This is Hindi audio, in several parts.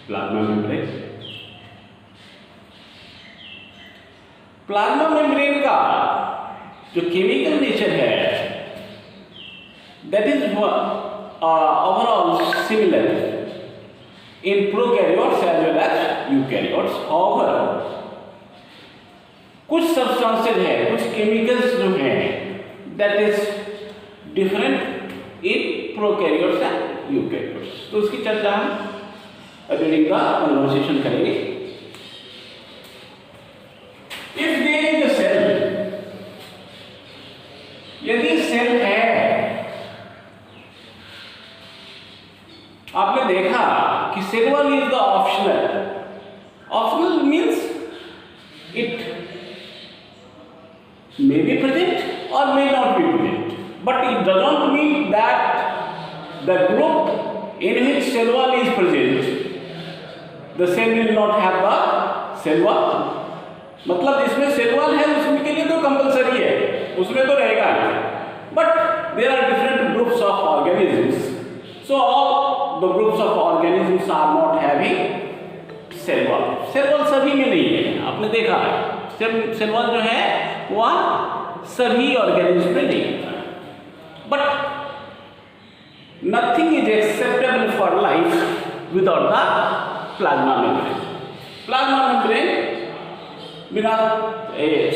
Plasma membrane. प्लाज्मा मेम्ब्रेन का जो केमिकल नेचर है that is overall similar in prokaryotes as well as eukaryotes. However कुछ सब्सटेंसेज है, कुछ केमिकल्स जो हैं that is different in prokaryotes and eukaryotes. तो उसकी चर्चा हम ड्यूरिंग द कन्वर्सेशन करेंगे। If there is a cell, यदि सेल है, आपने देखा कि cell wall is the optional. Optional means it may be present or may not be present, but it does not mean that the group in which cell wall is present, the cell will not have the cell wall। मतलब इसमें cell wall है, उसमें के लिए तो कंपलसरी है, उसमें तो रहेगा, but there are different groups of organisms, so all the groups of organisms are not having cell wall। cell wall सभी में नहीं है, आपने देखा है सेल वॉल जो है वह सभी ऑर्गेनिज्म में नहीं होता, but nothing is acceptable for life without the plasma membrane. Plasma membrane बिना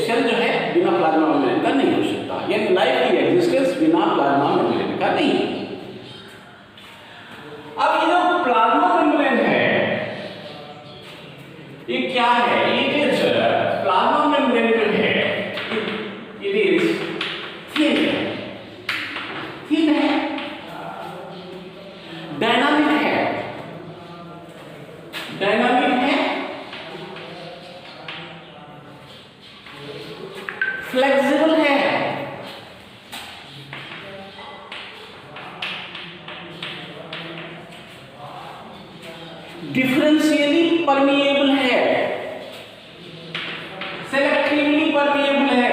सेल जो है बिना प्लाज्मा मेम्ब्रेन का नहीं हो सकता, यानी लाइफ की एग्जिस्टेंस बिना प्लाज्मा मेम्ब्रेन का नहीं है। अब ये जो प्लाज्मा मेम्ब्रेन है ये क्या है? इट इज प्लाज्मा मेम्ब्रेन जो है इट इज थिन है, डायनामिक है, फ्लेक्सिबल है, डिफरेंशियली परमिएबल है, सेलेक्टिवली परमिएबल है,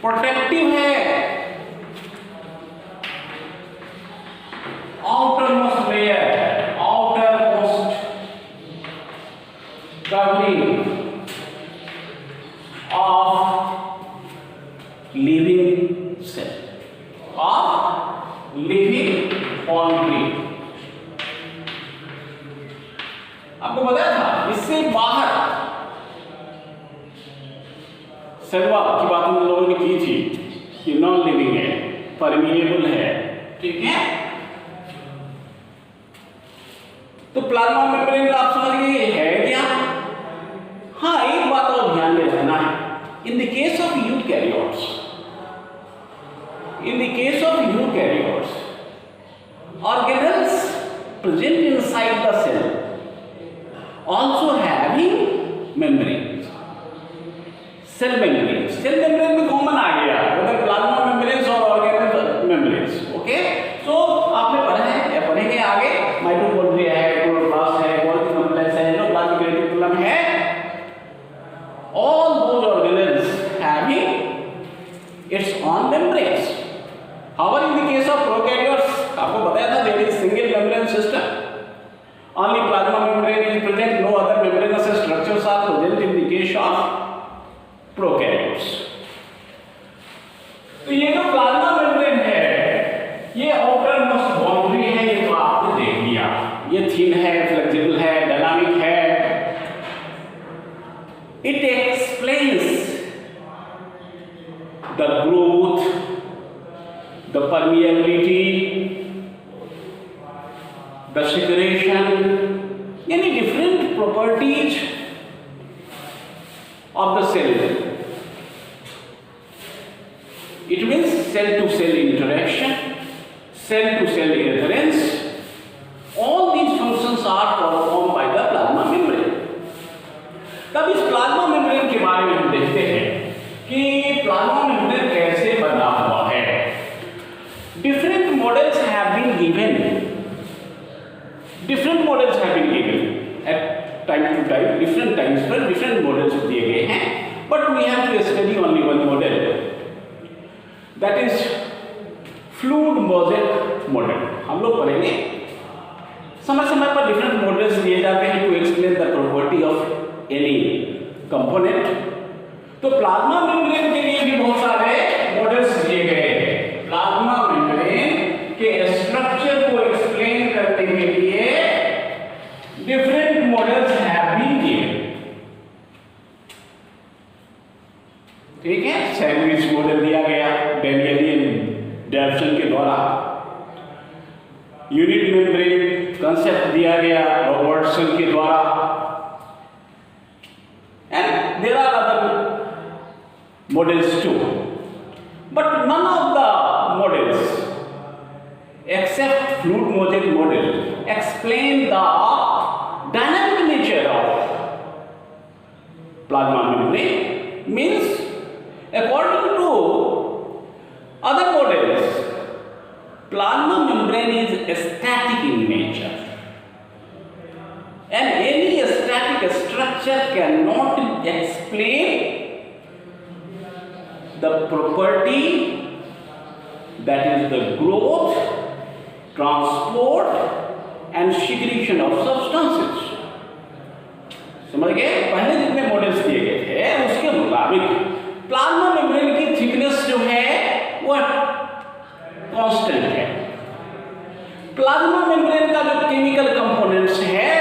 प्रोटेक्टिव है, outermost layer, outermost covering of living cell, of living boundary। आपको बताया था इससे बाहर सेल वॉल की बात हम लोगों ने की थी कि नॉन लिविंग है, परमिएबल है, ठीक है। तो प्लाज्मा मेम्ब्रेन आप समझ गए है क्या? हाँ, एक बात और ध्यान में रखना है, in the case of eukaryotes, organelles present inside the cell also having membranes, cell membrane में कॉमन आ गया whether plasma membranes or organelle membranes, okay. तो आपने पढ़ा है या पढ़ेंगे आगे, माइटोकॉन्ड्रिया है, क्लोरोप्लास्ट है, गोल्गी कॉम्प्लेक्स है, एंडोप्लाज्मिक रेटिकुलम है, all those organelles having its own membranes। However, in the case of prokaryotes, आपको बताया था there is single membrane system, only plasma membrane is present, no other membranous structures are present in the case of prokaryotes। तो ये जो प्लाज्मा मेम्ब्रेन है ये आउटर मोस्ट बाउंड्री है, ये तो आपने देख लिया, ये थिन है, फ्लेक्सिबल है, डायनामिक है। It explains the growth, the permeability, the secretion, यानी different properties of the cell. It means cell to cell interaction, cell to cell adherence, all these functions are performed by the plasma membrane। तब इस प्लाज्मा मेम्ब्रेन के बारे में हम देखते हैं कि प्लाज्मा मेम्ब्रेन कैसे बना हुआ है। Different models have been given at time to time different times पर डिफरेंट मॉडल्स दिए गए हैं, but we have to study only one model, that is fluid mosaic model. हम लोग पढ़ेंगे, समय समय पर डिफरेंट मॉडल्स दिए जाते हैं to explain the property of any component. तो प्लाज्मा मेम्ब्रेन के लिए भी बहुत सारे मॉडल्स दिए गए हैं। प्लाज्मा मेम्ब्रेन के स्ट्रक्चर को एक्सप्लेन करने के लिए different models have been given. ठीक है, सैंडविच मॉडल दिया गया डैनियलियन डेल्सन के द्वारा, यूनिट मेम्ब्रेन कंसेप्ट दिया गया रॉबर्टसन के द्वारा, and there are other models too, but none of the models except fluid mosaic model explain the dynamic nature of plasma membrane. Means according to other models, plasma membrane is static in nature, and any static structure cannot explain the property that is the growth, transport and secretion of substances. समझ गए? पहले जितने मॉडल्स दिए गए थे उसके मुताबिक प्लाज्मा मेम्ब्रेन की थिकनेस जो है वह कांस्टेंट है। प्लाज्मा मेम्ब्रेन का जो केमिकल कंपोनेंट्स है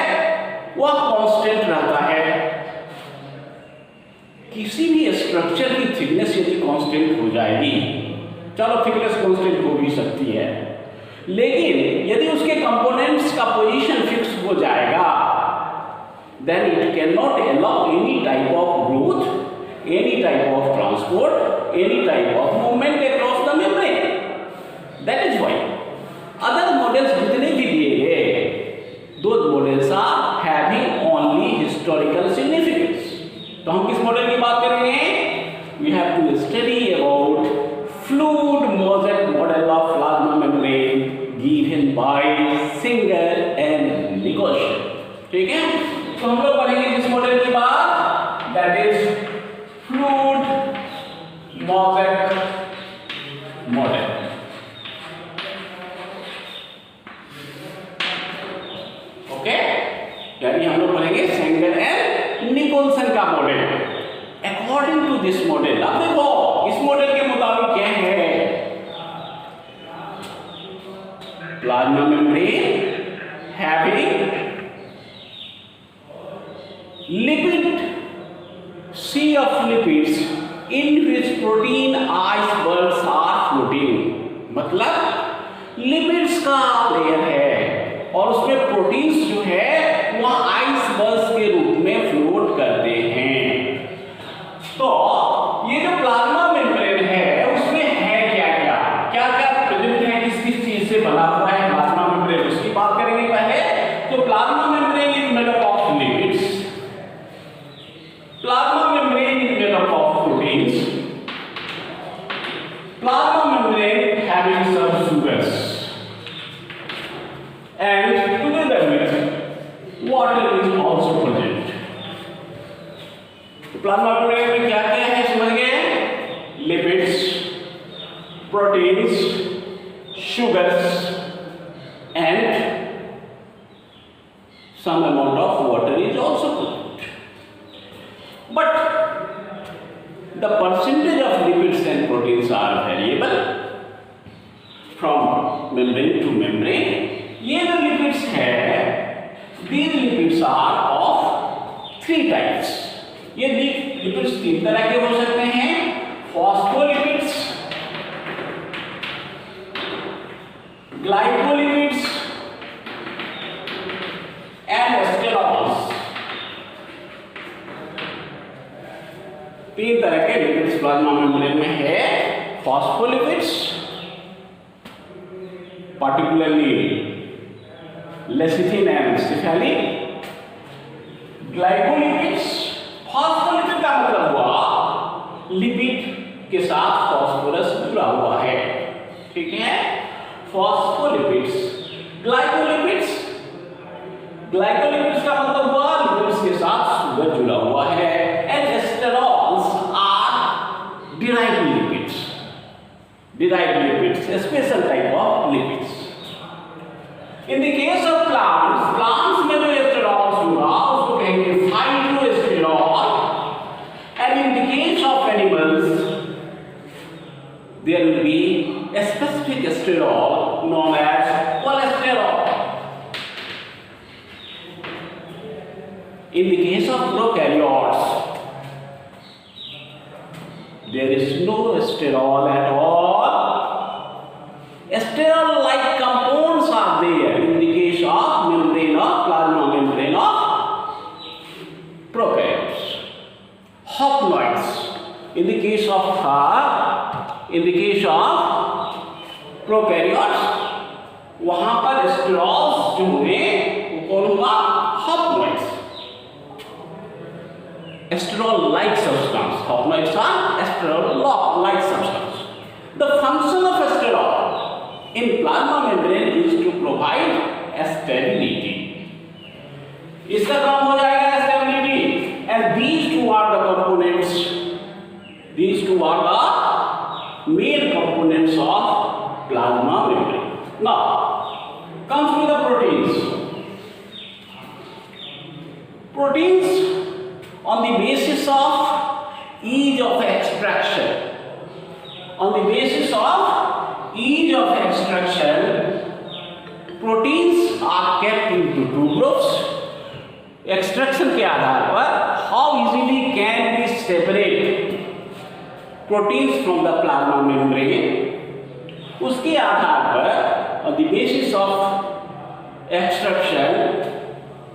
वह कांस्टेंट रहता है। किसी भी स्ट्रक्चर की थिकनेस यदि कांस्टेंट हो जाएगी, चलो थिकनेस कांस्टेंट हो भी सकती है, लेकिन यदि उसके कंपोनेंट्स का पोजीशन फिक्स हो जाएगा, then it can not allow any type of growth, any type of transport, any type of movement across the membrane. That is why other models जितने भी दिए गए, those models are having only historical significance. तो हम किस मॉडल की बात करेंगे? We have to study about fluid mosaic model of plasma membrane given by Singer and Nikolson। ठीक है, तो हम लोग पढ़ेंगे जिस मॉडल की बात, that is fluid mosaic model. Okay, यानी हम लोग पढ़ेंगे सेंगर एंड निकोलसन का मॉडल। अकॉर्डिंग टू दिस मॉडल, अब देखो इस मॉडल के मुताबिक क्या है, plasma membrane having lipid sea of lipids in which protein icebergs are floating। मतलब लिपिड्स का लेयर है और उसमें प्रोटीन्स जो है वह आइसबर्ग्स के रूप में फ्लोट करते हैं। तो ये जो प्लाज्मा मेम्ब्रेन है उसमें है क्या क्या क्या क्या प्रेजेंट है, किस किस चीज से बना हुआ है प्लाज्मा मेम्ब्रेन, उसकी बात करेंगे पहले। तो plasma membrane is made up of lipids, plasma membrane is made up of proteins, plasma membrane having some sugars and together with water is also present। Plasma membrane में क्या क्या है समझ गए? Lipids, proteins, sugars and some amount of water is also present, but the percentage of lipids and proteins are variable from membrane to membrane। ये जो lipids है, these lipids are of three types। ये लिपिड्स तीन तरह के हो सकते हैं, फॉस्फोलिपिड्स, ग्लाइकोलिपिड्स एंड स्टेरॉल्स। तीन तरह के लिपिड्स प्लाज्मा मेम्ब्रेन में है। Phospholipids particularly lecithin and cephaeline, glycolipids, phospholipid का मतलब हुआ लिपिड के साथ फॉस्फोरस जुड़ा हुआ है। ठीक है, फॉस्फोलिपिड्स। ग्लाइकोलिपिड्स, ग्लाइकोलिपिड्स का मतलब हुआ लिपिड्स के In the case of prokaryotes, there is no sterol at all. Sterol-like compounds are there in the case of membrane of plasma membrane of prokaryotes. Haploids, in the case of prokaryotes, वहां पर स्टेरॉल्स जो हुए वो कौन होगा? हॉप्लॉइड्स. Sterol-like substance. Haploids are sterol-like substance. The function of sterol in plasma membrane is to provide stability. इसका काम हो जाएगा stability, and these two are the components. These two are the main components of plasma membrane. Now comes to the proteins. Proteins, on the basis of ease of extraction, proteins are kept into two groups. Extraction के आधार पर how easily can we separate proteins from the plasma membrane, उसके आधार पर on the basis of extraction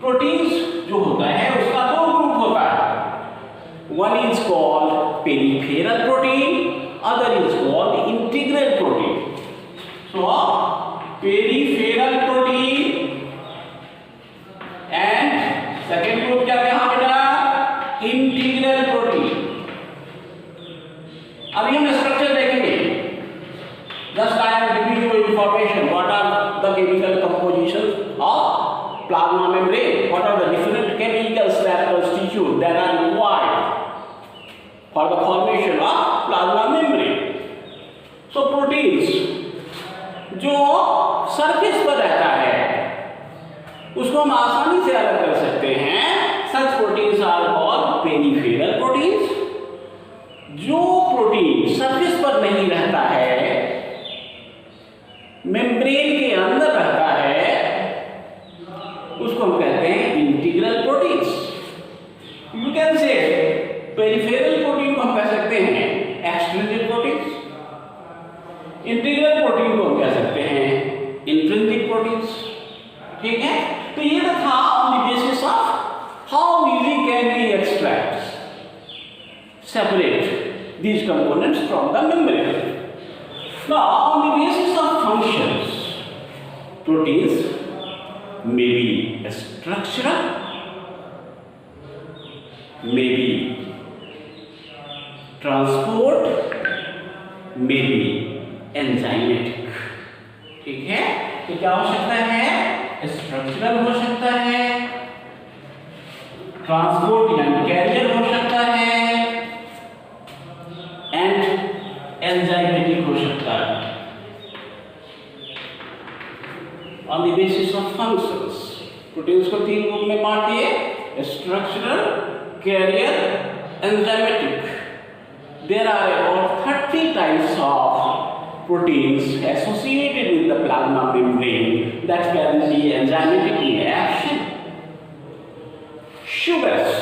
proteins जो होता है उसका दो ग्रुप होता है. One is called peripheral protein, other is called integral protein. So peripheral protein and second group क्या कहा बेटा? Integral protein. अभी हम स्ट्रक्चर देखेंगे. Just I am giving you information. What are the chemical compositions of plasma membrane? What are the different chemicals that constitute that are required for the formation of plasma membrane? So proteins जो सरफेस पर रहता है उसको हम आसानी से अलग कर सकते हैं. Such proteins are called peripheral proteins. जो प्रोटीन सरफेस पर नहीं रहता है, मेम्ब्रेन के अंदर रहता है, उसको हम कहते हैं integral proteins. You can say peripheral protein को हम कह सकते हैं एक्सट्रिंसिक प्रोटीन्स, इंटीग्रल प्रोटीन को हम कह सकते हैं इंट्रिंसिक प्रोटीन्स. ठीक है, तो ये तो था on the basis of how easy can we extract separate these components from the membrane. Now on the basis of functions, proteins may be structural, may be transport, may be enzymatic. ठीक है, तो क्या हो सकता है? स्ट्रक्चरल हो सकता है, ट्रांसपोर्ट यानी कैरियर हो सकता है, एंड एंजाइमेटिक हो सकता है. On the basis of functions proteins को तीन ग्रुप में बांट दिए: structural, carrier, enzymatic. There are about 30 types of proteins associated with the plasma membrane that can be enzymatic in action. Sugars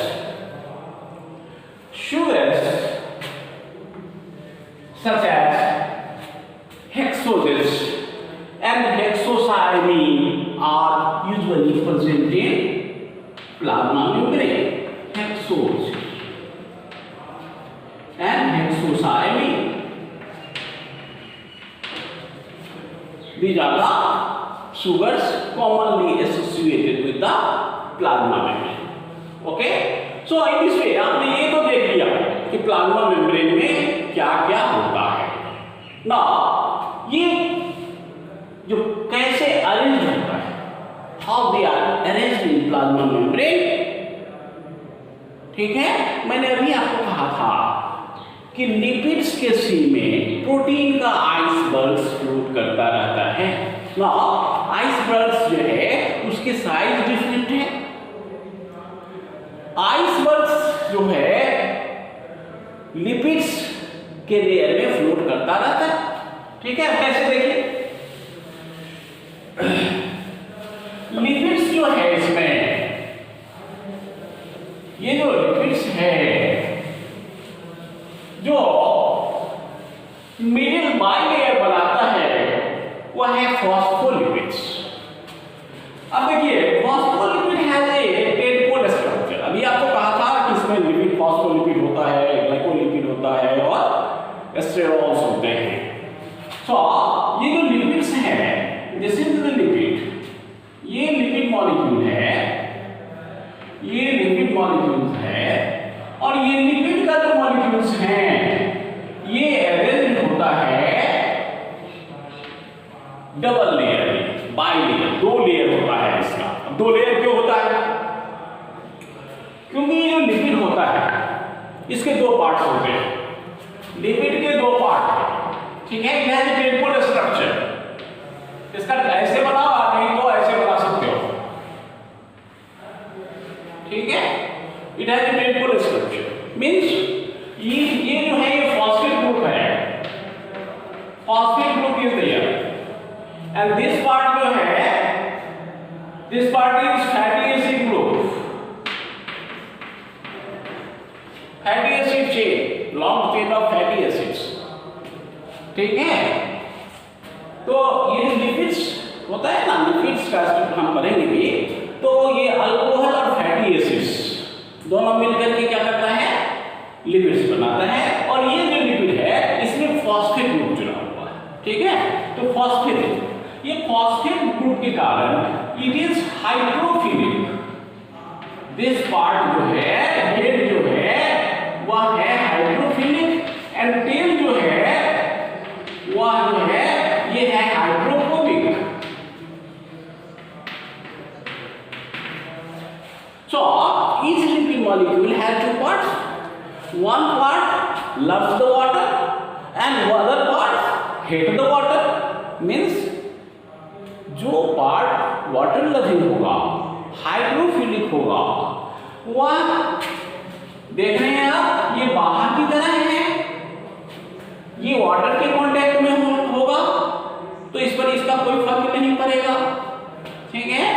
such as hexoses and hexosyamine are usually present in plasma membrane. Hexose and hexosyamine, these are the sugars commonly associated with the plasma membrane. Okay, so in this way आपने ये तो देख लिया कि प्लाज्मा मेम्ब्रेन में क्या क्या होता है. ना ये जो कैसे अरेंज होता है, how they are arranged in plasma membrane. ठीक है, मैंने अभी आपको कहा था कि लिपिड्स के सी में प्रोटीन का आइसबर्ग्स फ्लोट करता रहता है. ना आइसबर्ग्स जो है उसके साइज डिफरेंट है. आइसबर्ग्स जो है लिपिड्स के लेयर में फ्लोट करता रहता है. ठीक है, कैसे देखिए, लिपिड्स जो है इसमें ये जो लिपिड्स है, जो मिडिल बाइलेयर बनाता है वह है फॉस्फोलिपिड्स। अब देखिए phospholipid has a tadpole structure. अभी आपको कहा था कि इसमें लिपिड फॉस्फोलिपिड होता है, ग्लाइकोलिपिड होता है और स्टेरॉल्स होते हैं। तो ये जो लिपिड्स हैं, दिस इज द लिपिड, ये लिपिड मॉलिक्यूल है, ये लिपिड मॉलिक्यूल्स है, और ये लिपिड का जो मॉलिक्यूल्स हैं ये अरेंज होता है डबल लेयर में, बाइलेयर, 2 लेयर होता है इसका। 2 लेयर क्यों होता है? क्योंकि ये जो लिपिड होता है इसके 2 पार्ट्स होते हैं। लिपिड के 2 पार्ट हैं, ठीक है। यह है टेडपोल स्ट्रक्चर। इसका ऐसे बनाओ, नहीं तो ऐसे बना सकते हो, ठीक है। It has a tadpole structure, means ये जो है ये फॉस्फेट ग्रुप है, phosphate group is there, and this part जो है, this part is fatty acid group, fatty acid chain, long chain of fatty acids, ठीक है। तो ये लिपिड्स होता है ना, लिपिड्स का हम पढ़ेंगे भी, तो ये अल्कोहल और फैटी एसिड्स दोनों मिलकर के क्या करता है, लिपिड्स बनाता है। और ये जो लिपिड है इसमें फॉस्फेट ग्रुप जुड़ा हुआ है, ठीक है। तो फॉस्फेट, ये फॉस्फेट ग्रुप के कारण it is hydrophilic. This part जो है, हेड जो है वह है हाइड्रोफिलिक, एंड टेल जो है वह जो है ये है hydrophobic. So each lipid molecule has 2 parts. One part loves the water and other part hate the water. Means जो पार्ट वाटर लविंग होगा, हाइड्रोफिलिक होगा, वह देख रहे हैं आप, ये बाहर की तरह है, ये वाटर के कांटेक्ट में होगा तो इस पर इसका कोई फर्क नहीं पड़ेगा, ठीक है।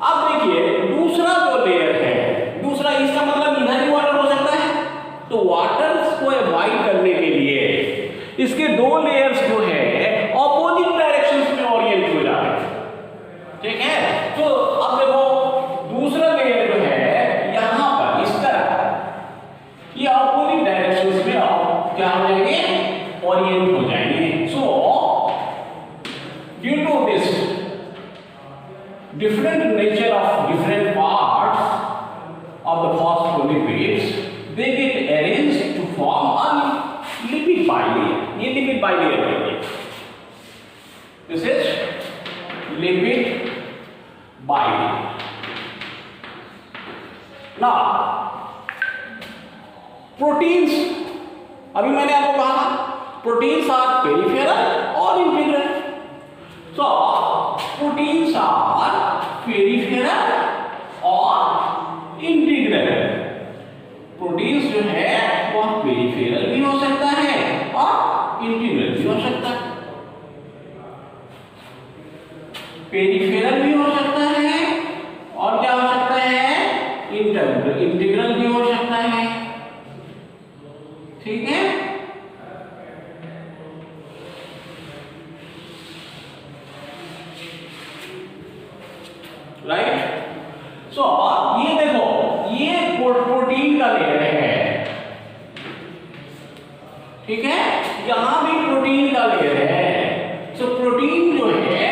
अब देखिए दूसरा जो लेयर है, दूसरा, इसका मतलब इधर भी वाटर हो सकता है, तो वाटर को अवॉइड करने के लिए इसके 2 लेयर्स जो है ऑपोजिट डायरेक्शंस में ओरिएंट हो जाते हैं, ठीक है। तो अब देखो दूसरा लेयर जो है यहां पर इस तरह ये ऑपोजिट डायरेक्शंस में क्या हो जाएंगे, ओरिएंट हो जाएंगे। So due to this different nature of different parts of the phospholipids, they get arranged to form a lipid bilayer. ये lipid bilayer है, this is lipid bilayer. Now proteins, अभी मैंने आपको कहा proteins are peripheral और integral. So proteins are peripheral और integral. प्रोटीन्स जो है वह पेरिफेरल भी हो सकता है और इंटीग्रल भी हो सकता है। पेरिफेरल भी हो सकता है और क्या हो सकता है, इंटीग्रल भी हो सकता है, ठीक है। राइट। सो ये देखो, ये प्रोटीन का लेयर है, ठीक है, यहां भी प्रोटीन का लेयर है। सो प्रोटीन जो है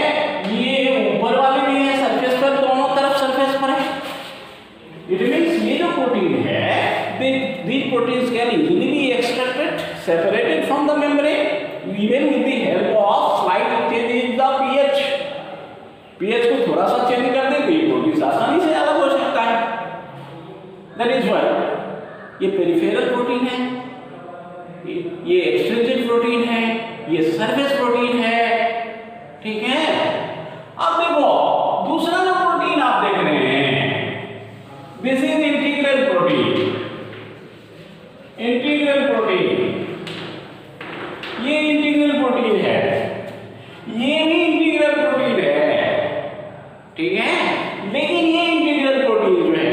ये ऊपर वाले भी है, सरफेस पर, दोनों तरफ सरफेस पर है। इट मींस ये जो प्रोटीन है, these proteins can easily be extracted, separated from the membrane even with the help of slight change in the pH. pH को थोड़ा सा चेंज कर दें तो ये प्रोटीन आसानी से अलग हो सकता है। दैट इज व्हाई ये पेरिफेरल प्रोटीन है, ये एक्सट्रिंसिक प्रोटीन है, ये सरफेस प्रोटीन है, ठीक है। अब देखो दूसरा जो प्रोटीन आप देख रहे हैं, this is integral protein. Integral protein, ये इंटीग्रल प्रोटीन है, ये भी इंटीग्रल प्रोटीन है, ठीक है। लेकिन ये इंटीग्रल प्रोटीन जो है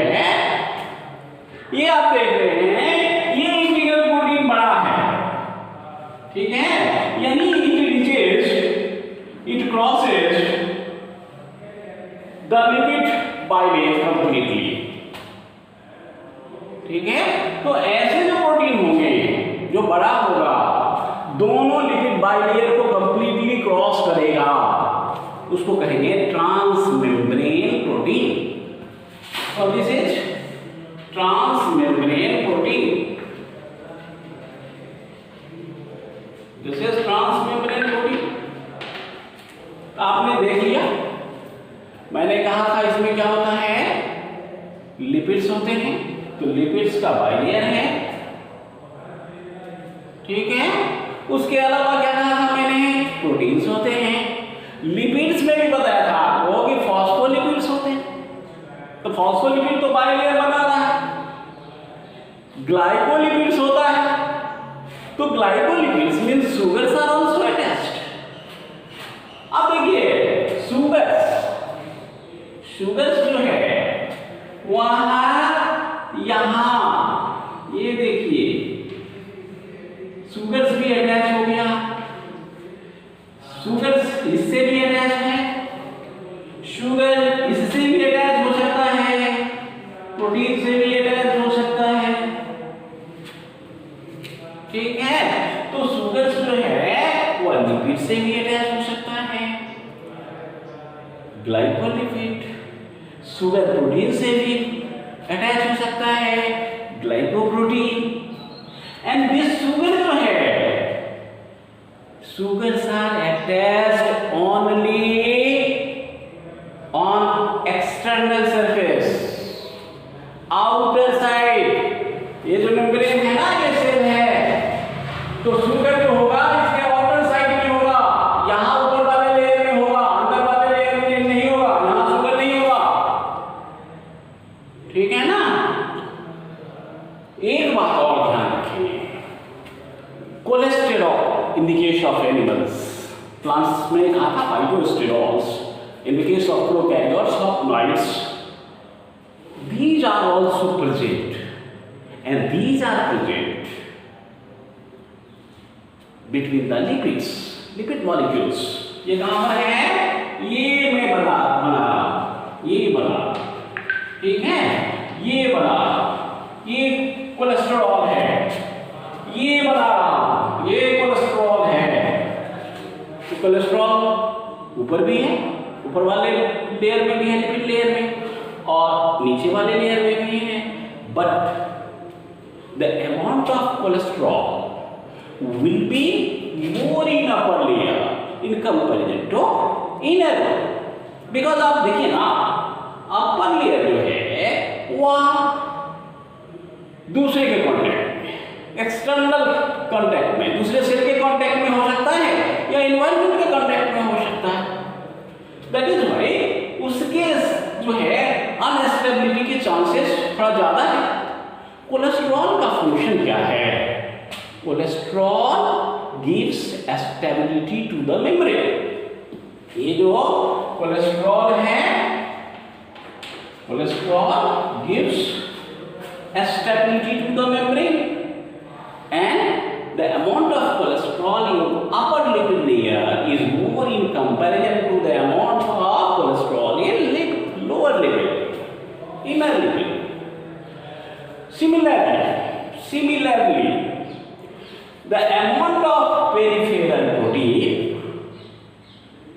द लिपिड बाइलेयर कंप्लीटली। ठीक है, तो ऐसे जो प्रोटीन होंगे जो बड़ा होगा दोनों लिपिड बाइलेयर को कंप्लीटली क्रॉस करेगा, उसको कहेंगे ट्रांसमेम्ब्रेन प्रोटीन। और this is transmembrane protein. This is transmembrane protein. आपने देख लिया, मैंने कहा था इसमें क्या होता है, लिपिड्स होते हैं, तो लिपिड्स का बाइलेयर है। ठीक है, उसके अलावा क्या कहा था मैंने, प्रोटीन्स होते हैं। लिपिड्स में भी बताया था आपको कि फॉस्फोलिपिड्स होते हैं, तो फॉस्फोलिपिड तो बाइलेयर बना रहा है। ग्लाइकोलिपिड्स होता है, तो glycolipids means sugars are also attached. अब देखिए शुगर्स जो है वहां यहां ये देखिए शुगर्स भी अटैच हो गया, शुगर्स इससे भी अटैच है, शुगर इससे भी अटैच हो सकता है, प्रोटीन से भी अटैच हो सकता है। ठीक है, तो शुगर्स जो है वो लिपिड से भी अटैच हो सकता है, ग्लाइकोलिपिड। शुगर प्रोटीन से भी अटैच हो सकता है, ग्लाइकोप्रोटीन। एंड दिस शुगर जो है, sugars are attached only on external surface, outer side। ये जो मेम्ब्रेन है ना, ये सेल है, तो शुगर जो होगा इसके आउटर साइड में होगा, यहाँ ऊपर वाले लेयर में होगा, अंदर वाले लेयर में नहीं होगा, यहाँ शुगर नहीं होगा। ठीक है ना। एक बात और ध्यान रखिए, cholesterol in the case of animals, plants में कहा था phytosterols, in the case of prokaryotes of mites, these are also present, and these are present between the lipid molecules। ये कहाँ पर है, ये मैं बना ये बना, ठीक है, ये बना, ये कोलेस्ट्रॉल है, ये बना, ये कोलेस्ट्रॉल है। तो कोलेस्ट्रॉल ऊपर भी है, ऊपर वाले लेयर में भी है, लिपिड लेयर में, और नीचे वाले लेयर में भी है। But the amount of cholesterol will be more in upper layer in comparison to inner. Because आप देखिए ना, अपर लेयर जो है वह दूसरे के कांटेक्ट में, एक्सटर्नल कांटेक्ट में, दूसरे सेल के कांटेक्ट में हो सकता है, या एनवायरनमेंट के कांटेक्ट में हो सकता है। दैट इज व्हाई उसके जो है अनस्टेबिलिटी के चांसेस थोड़ा ज्यादा है। कोलेस्ट्रॉल का फंक्शन क्या है? Cholesterol gives stability to the membrane. ये जो कोलेस्ट्रॉल है, cholesterol gives stability to the membrane, and the amount of cholesterol in upper lipid layer is more in comparison to the amount of cholesterol in lower lipid, inner lipid. Similarly, the amount of peripheral protein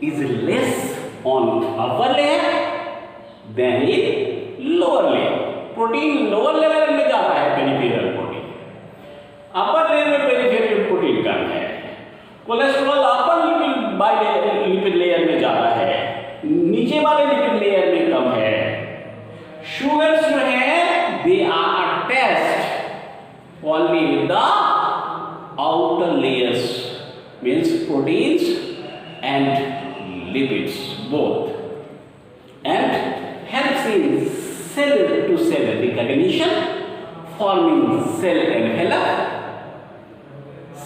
is less on upper layer than in lower layer. Protein lower level में जाता है, पेरिफेरल प्रोटीन, अपर लेयर में पेरिफेरल प्रोटीन कम है। कोलेस्ट्रॉल अपर लिपिड लेयर में जाता है, नीचे वाले लिपिड लेयर में कम है। शुगर्स जो है they are attached only with the outer layers, means proteins and lipids both, and helps in cell to cell recognition, forming cell envelope,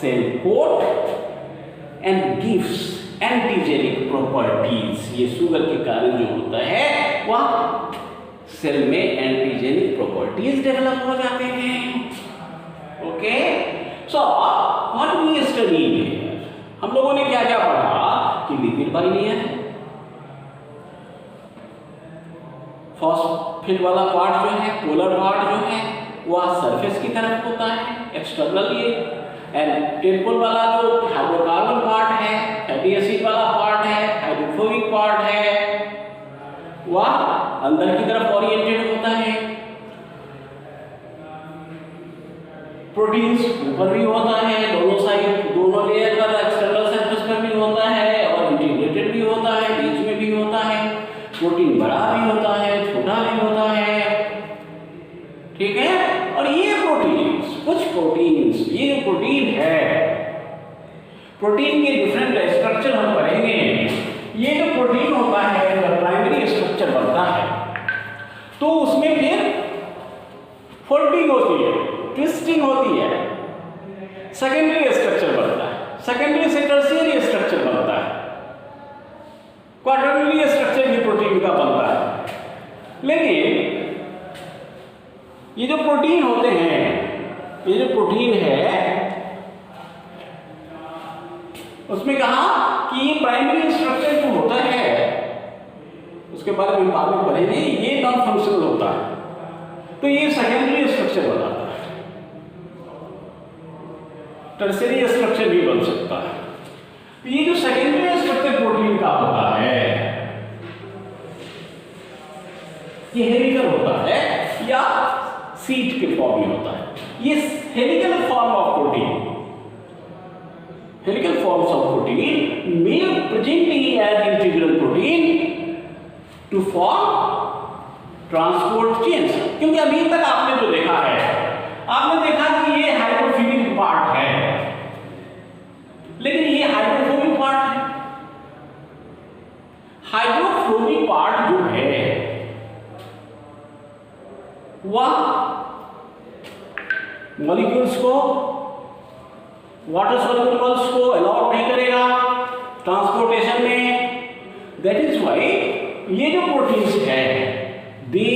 cell coat, and gives antigenic properties। ये शुगर के कारण जो होता है वह सेल में एंटीजेनिक प्रॉपर्टीज डेवलप हो जाते हैं। Okay, so what we studied, हम लोगों ने क्या क्या पढ़ा कि लिपिड बाइलेयर है, फॉस्फेट वाला पार्ट जो है, पोलर पार्ट जो है वह सरफेस की तरफ होता है एक्सटर्नल ये, एंड टेम्पल वाला जो हाइड्रोकार्बन पार्ट है, फैटी एसिड वाला पार्ट है, हाइड्रोफोबिक पार्ट है, वह अंदर की तरफ ओरिएंटेड होता है। प्रोटीन्स ऊपर भी होता है, दोनों साइड, दोनों लेयर पर, एक्सटर्नल सरफेस पर भी होता है और इंटीग्रेटेड भी होता है, बीच में भी होता है। प्रोटीन बड़ा भी होता है, छोटा भी होता है, ठीक है। और ये प्रोटीन्स, कुछ प्रोटीन्स, ये जो प्रोटीन है, प्रोटीन के डिफरेंट स्ट्रक्चर हम पढ़ेंगे। ये जो प्रोटीन होता है, जब प्राइमरी स्ट्रक्चर बनता है तो उसमें फिर फोल्डिंग होती है, ट्विस्टिंग होती है, सेकेंडरी स्ट्रक्चर बनता है, सेकेंडरी से टर्शियरी स्ट्रक्चर बनता है, क्वाटरनरी स्ट्रक्चर भी प्रोटीन का बनता है। लेकिन ये जो प्रोटीन होते हैं, ये जो प्रोटीन है उसमें कहा कि ये प्राइमरी स्ट्रक्चर जो होता है उसके बारे में बाद में पढ़ेंगे, ये नॉन फंक्शनल होता है, तो ये सेकेंडरी स्ट्रक्चर बनाता है, टर्शियरी स्ट्रक्चर भी बन सकता है। तो ये जो सेकेंडरी स्ट्रक्चर प्रोटीन का होता है ये हेलिकल होता है या सीट के फॉर्म में होता है। ये helical form of protein, helical forms of protein may present as integral protein to form transport chains। क्योंकि अभी तक आपने जो देखा है, आपने देखा कि ये हाइड्रोफिलिक पार्ट है, लेकिन ये हाइड्रोफोबिक पार्ट है। हाइड्रोफोबिक पार्ट जो है वह मॉलिक्यूल्स को, वाटर सॉल्युबल्स को अलाउ नहीं करेगा ट्रांसपोर्टेशन में। दैट इज व्हाई ये जो प्रोटीन्स है they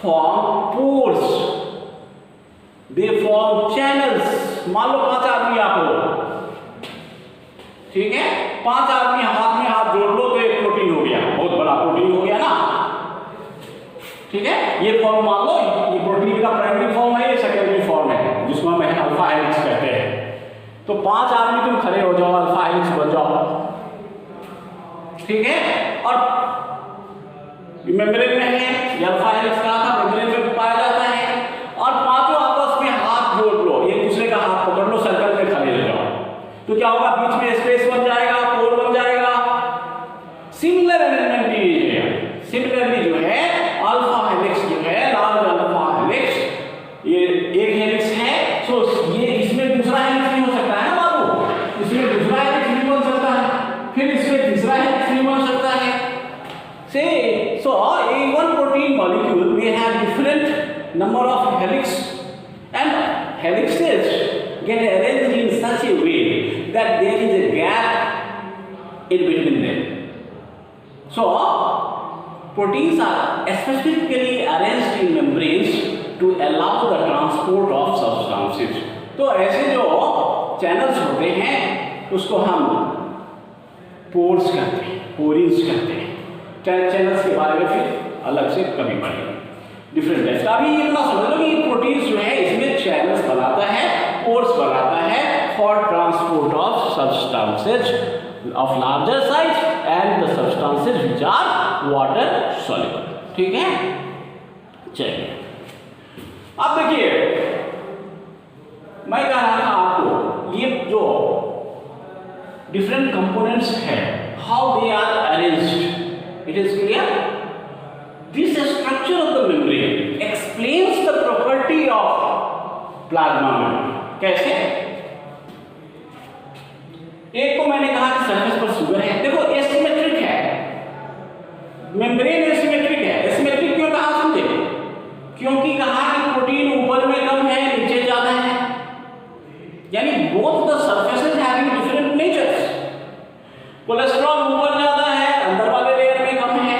form pores, they form channels. मान लो 5 आदमी आप हो, ठीक है, 5 आदमी हाथ में हाथ जोड़ लो तो एक प्रोटीन हो गया, बहुत बड़ा प्रोटीन हो गया ना, ठीक है। ये फॉर्म मान लो, ये प्रोटीन का प्राइमरी फॉर्म है, ये सेकेंडरी फॉर्म है जिसको हम अल्फा हेलिक्स कहते हैं। तो 5 आदमी तुम खड़े हो जाओ, अल्फा हेलिक्स बन जाओ, ठीक है। और मेम्ब्रेन में है, ये अल्फा हेलिक्स कहा था, मेम्ब्रेन में पाया जाता है। और पांचों आपस में हाथ जोड़ लो, एक दूसरे का हाथ पकड़ लो, सर्कल में खड़े हो जाओ, तो क्या होगा, बीच में स्पेस बन जाएगा, पोल बन जाएगा। सिमिलर अरेंजमेंट ये है। सिमिलरली जो है अल्फा हेलिक्स जो है, लार्ज अल्फा हेलिक्स, ये एक हेलिक्स है, सो ये इसमें दूसरा हेलिक्स नहीं हो सकता है ना बाबू, इसमें दूसरा हेलिक्स नहीं बन सकता है, फिर इसमें तीसरा हेलिक्स नहीं बन सकता है। से सो a one protein molecule may have different number of helix, and helixes get arranged in such a way that there is a gap in between them. So proteins are specifically arranged in membranes to allow the transport of substances. तो ऐसे जो चैनल्स होते हैं उसको हम पोर्स कहते हैं, पोरिन्स कहते हैं। चैनल्स के बारे में फिर अलग से कभी पढ़ेंगे, डिफरेंट टाइप्स। अभी इतना समझ लो कि प्रोटीन्स जो है इसमें चैनल्स बनाता है, पोर्स बनाता है for transport of substances of larger size and the substances which are water soluble, ठीक है। चलिए अब देखिए, मैं कह रहा था आपको ये जो डिफरेंट कंपोनेंट्स है, how they are arranged, it is clear. This structure of the membrane explains the property of plasma membrane. कैसे? एक तो मैंने कहा कि सरफेस पर शुगर है, देखो एसिमेट्रिक है, मेम्ब्रेन एसिमेट्रिक है। एसिमेट्रिक क्यों कहा समझे? क्योंकि कहा कि प्रोटीन ऊपर में कम है, नीचे ज्यादा है, यानी both the surfaces having different natures. Cholesterol ऊपर ज्यादा है, अंदर वाले लेयर में कम है,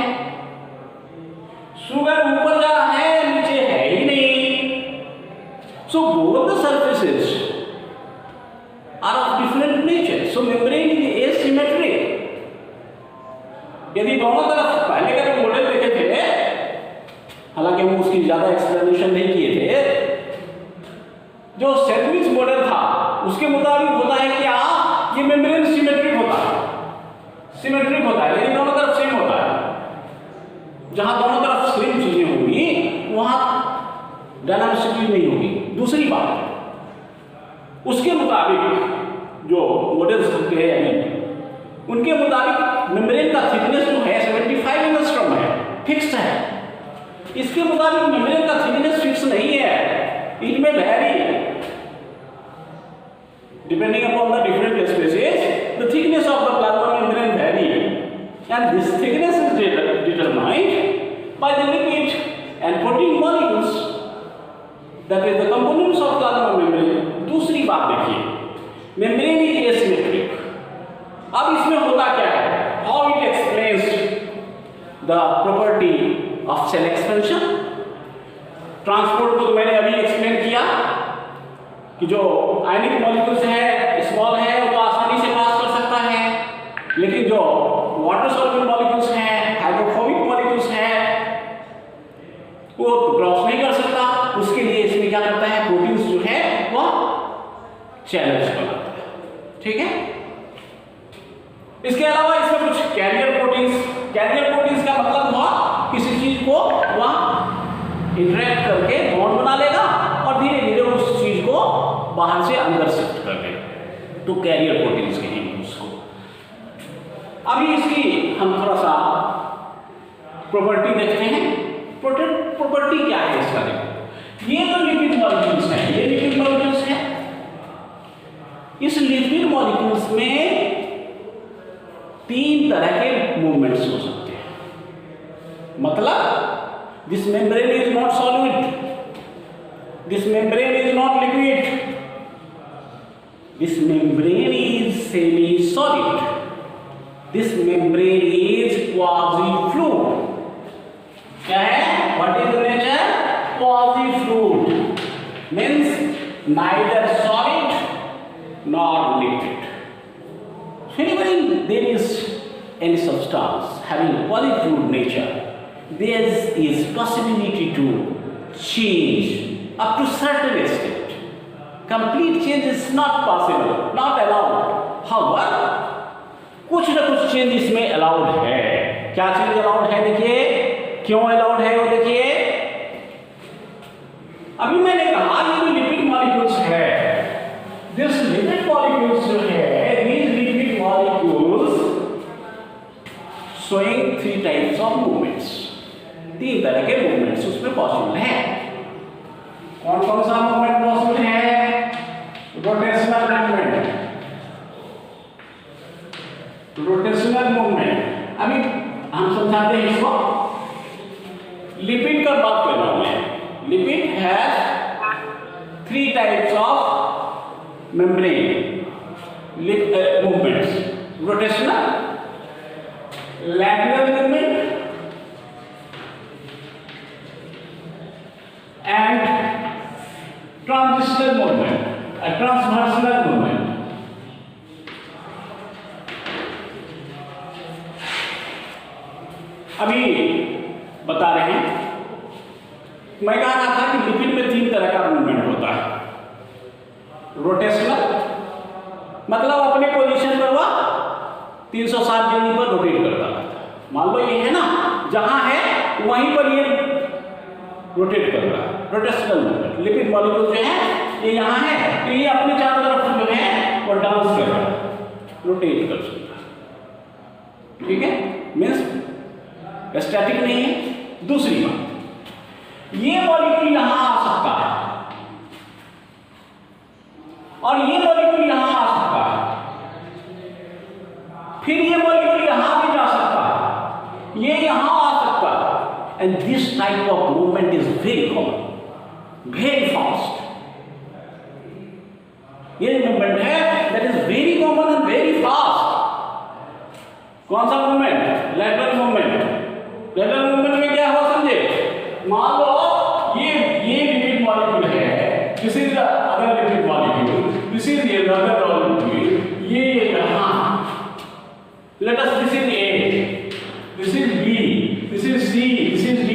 शुगर ऊपर ज्यादा है, नीचे है ही नहीं। So both the surfaces are of different nature, so membrane is asymmetric. यदि दोनों तरफ पहले का जो मॉडल हालांकि हम उसकी ज़्यादा एक्सप्लेनेशन नहीं किए थे। जो सैंडविच मॉडल था उसके मुताबिक होता है क्या, ये मेम्ब्रेन सिमेट्रिक होता है, सिमेट्रिक होता है, यानी दोनों तरफ सेम होता है। जहां दोनों तरफ सेम चीजें होंगी वहां डायनामिसिटी नहीं होगी। दूसरी बात, उसके मुताबिक जो मॉडल्स होते हैं यानी उनके मुताबिक मेम्ब्रेन का थिकनेस जो है 75 एंगस्ट्रॉम है, फिक्स्ड है। इसके मुताबिक मेम्ब्रेन का थिकनेस फिक्स नहीं है, इट में vary depending upon the different species, the thickness of the plasma membrane vary, and this thickness is determined by the lipid and protein molecules, that is the components of plasma membrane. दूसरी बात देखिए, membrane is asymmetric. अब इसमें होता क्या है, how it explains the property of cell expansion. Transport को तो मैंने अभी एक्सप्लेन किया कि जो आयनिक मॉलिक्यूल्स है स्मॉल है वो आसानी से पास कर सकता है, लेकिन जो वाटर सॉल्युबल मॉलिक्यूल्स हैं, हाइड्रोफोबिक मॉलिक्यूल्स हैं, वो क्रॉस नहीं कर सकता। उसके लिए इसमें क्या करता है, प्रोटीन्स जो है वो चैलेंज बनाता है। ठीक है, इसके अलावा इसमें कुछ कैरियर प्रोटीन्स, कैरियर प्रोटीन्स का मतलब हुआ किसी चीज को वहां इंटरेक्ट करके बॉन्ड बना लेगा और धीरे धीरे उस चीज को बाहर से अंदर शिफ्ट कर देगा, तो कैरियर प्रोटीन्स कहेंगे उसको। अभी इसकी हम थोड़ा सा प्रॉपर्टी देखते हैं। प्रॉपर्टी क्या है इसका, देखो ये तो लिपिड मॉलिक्यूल्स हैं, ये लिपिड मॉलिक्यूल्स हैं। इस लिपिड मॉलिक्यूल्स में तीन तरह के मूवमेंट्स हो सकते हैं। मतलब this membrane is not solid, this membrane is not liquid, this membrane is semi-solid, this membrane is quasi-fluid. क्या है? What is the nature? Quasi-fluid means neither solid nor liquid. So whenever there is any substance having quasi-fluid nature, there is possibility to change up to certain extent. Complete change is not possible, not allowed. However, कुछ ना कुछ चेंज इसमें अलाउड है। क्या चेंज अलाउड है देखिए, क्यों अलाउड है वो देखिए। अभी मैंने कहा ये जो लिपिड मॉलिक्यूल्स है, दिस लिपिड मॉलिक्यूल्स जो है, these lipid molecules showing three types of movements. तीन तरह के मूवमेंट्स उसमें पॉसिबल है। कौन कौन सा मूवमेंट पॉसिबल है? Rotational movement, rotational movement. अभी हम समझाते हैं इसको। लिपिड का बात कर रहा हूं मैं। Lipid has three types of membrane movements, rotational, lateral movement and transitional movement, a transversional movement. अभी बता रहे हैं, मैं कह रहा था कि लिपिड में तीन तरह का मूवमेंट होता है। रोटेशनल मतलब अपने पोजीशन पर वह 360 डिग्री पर रोटेट करता रहता है। मान लो ये है ना, जहां है वहीं पर ये रोटेट कर रहा है, रोटेशनल मूवमेंट। लिपिड मॉलिक्यूल जो है ये यहाँ है तो ये अपने चारों तरफ जो है वो डांस कर रहा है, रोटेट कर सकता है। ठीक है, मीन्स स्टैटिक नहीं है। दूसरी बात, ये मॉलिक्यूल यहाँ आ सकता है और ये मॉलिक्यूल यहाँ आ सकता है, फिर ये मॉलिक्यूल यहाँ भी जा सकता है, ये यहाँ आ सकता है। And this type of movement is very common, very fast. ये मूवमेंट है that is very common and very fast. कौन सा movement? Lateral movement. Lateral movement में क्या हो समझे? मान लो ये लिपिड मॉलिक्यूल है, this is the other lipid molecule, this is the other molecule, ये यहाँ, let us this is A, this is B, this is C, this is D.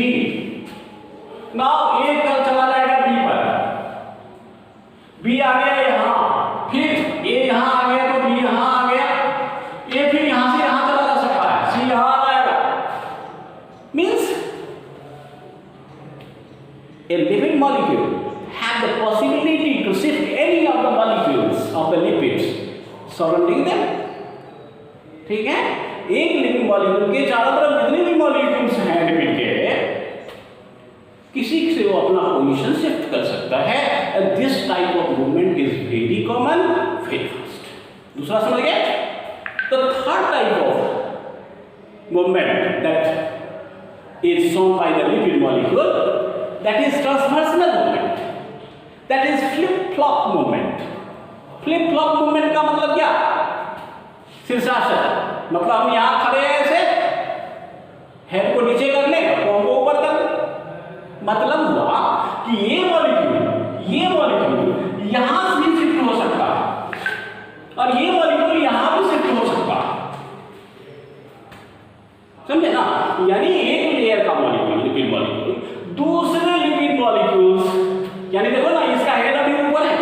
a living molecule have the possibility to shift any of the molecules of the lipids surrounding them. ठीक है, एक लिविंग मॉलिक्यूल के चारों तरफ जितने भी मॉलिक्यूल्स हैं लिपिड के, किसी से वो अपना पोजीशन शिफ्ट कर सकता है. This type of movement is very common, very fast. दूसरा समझ गए. The third type of movement that is shown by the lipid molecule, that is transversal movement, that is flip flop movement. Flip flop movement का मतलब क्या? शीर्षासन. मतलब हम यहां खड़े हैं, ऐसे हेड को नीचे कर ले, पांव को ऊपर कर ले. मतलब हुआ कि ये मॉलिक्यूल यहां से शिफ्ट हो सकता है और ये मॉलिक्यूल यहां भी शिफ्ट हो सकता है. समझे ना? यानी एक लेयर का मॉलिक्यूल, लिपिड मॉलिक्यूल, दूसरे लिपिड मॉलिक्यूल्स, यानी देखो ना, इसका हेड अभी ऊपर है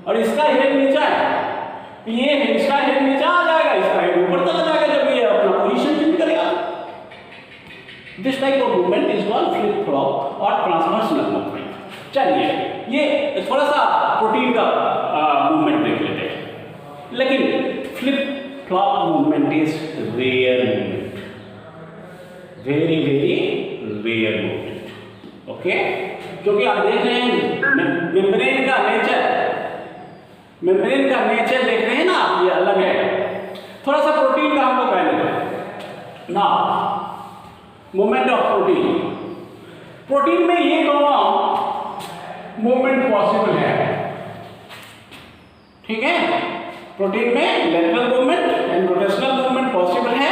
और इसका हेड नीचे है. ये इसका हेड नीचे आ जाएगा, इसका हेड ऊपर चला जाएगा जब ये अपना पोजीशन चेंज करेगा. This type of movement is called flip flop और ट्रांसवर्सल मूवमेंट. चलिए ये थोड़ा सा प्रोटीन का मूवमेंट देख लेते हैं. लेकिन flip flop movement is rare movement, very very rare movement. Okay, क्योंकि आप देख रहे हैं मेम्ब्रेन का नेचर देख रहे हैं ना, ये अलग है. थोड़ा सा प्रोटीन का हमको पहले ना, मूवमेंट ऑफ प्रोटीन में ये दोनों मूवमेंट पॉसिबल है. ठीक है, प्रोटीन में lateral movement and rotational movement possible है.